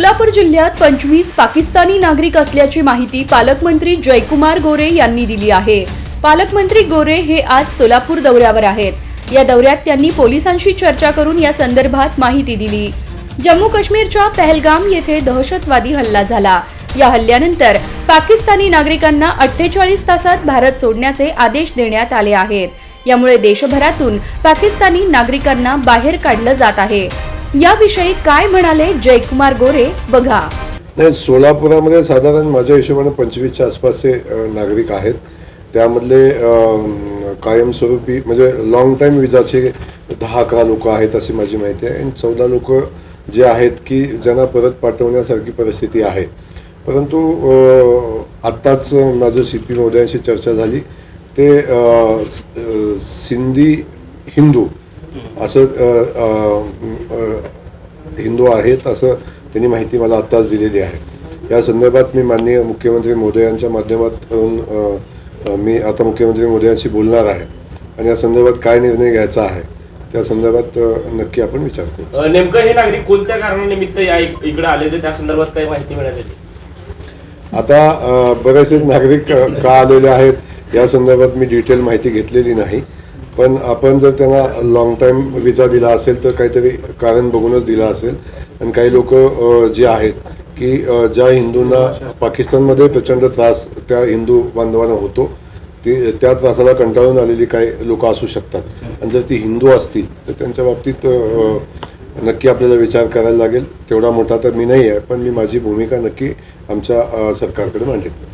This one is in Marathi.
सोलापूर जिल्ह्यात 25 पाकिस्तानी नागरिक असल्याची माहिती पालकमंत्री जयकुमार गोरे यांनी दिली आहे। पालकमंत्री गोरे हे आज सोलापूर दौऱ्यावर आहेत। या दौऱ्यात त्यांनी पोलिसांशी चर्चा करून या संदर्भात माहिती दिली। जम्मू काश्मीरच्या पहलगाम येथे दहशतवादी हल्ला झाला। या हल्ल्यानंतर पाकिस्तानी नागरिकांना 48 तासात भारत सोडण्याचे आदेश देण्यात आले आहेत। यामुळे देशभरातून पाकिस्तानी नागरिकांना बाहेर काढलं जात आहे। याविषयी काय म्हणाले जयकुमार गोरे बघा। नाही, सोलापुरामध्ये साधारण माझ्या हिशोबाने 25च्या आसपासचे नागरिक आहेत। त्यामधले कायमस्वरूपी म्हणजे लॉंग टाइम विजाचे 10-11 लोक आहेत अशी माझी माहिती आहे। आणि 14 लोक जे आहेत की ज्यांना परत पाठवण्यासारखी परिस्थिती आहे। परंतु आत्ताच माझं CP महोदयांशी चर्चा झाली, ते सिंधी हिंदू असं हिंदू आहेत असं त्यांनी माहिती मला आत्ताच दिलेली आहे। या संदर्भात मी माननीय मुख्यमंत्री महोदयांच्या माध्यमातून मी आता मुख्यमंत्री महोदयांशी बोलणार आहे आणि या संदर्भात काय निर्णय घ्यायचा आहे त्या संदर्भात नक्की आपण विचार करू। नेमकं हे नागरिक कोणत्या कारणानिमित्त इकडे आले ते त्या संदर्भात काही माहिती मिळाली? आता बरेचसे नागरिक का आलेले आहेत या संदर्भात मी डिटेल माहिती घेतलेली नाही, पण आपण जर त्यांना लॉंग टाइम विजा दिला असेल तर काहीतरी कारण बघूनच दिला असेल। आणि काही लोक जे आहेत की ज्या हिंदूंना पाकिस्तानमध्ये प्रचंड त्रास त्या हिंदू बांधवांना होतो, त्या त्रासाला कंटाळून आलेली काही लोक असू शकतात। आणि जर ती हिंदू असतील तर त्यांच्या बाबतीत नक्की आपल्याला विचार करायला लागेल। तेवढा मोठा तर मी नाही आहे, पण मी माझी भूमिका नक्की आमच्या सरकारकडे मांडेन।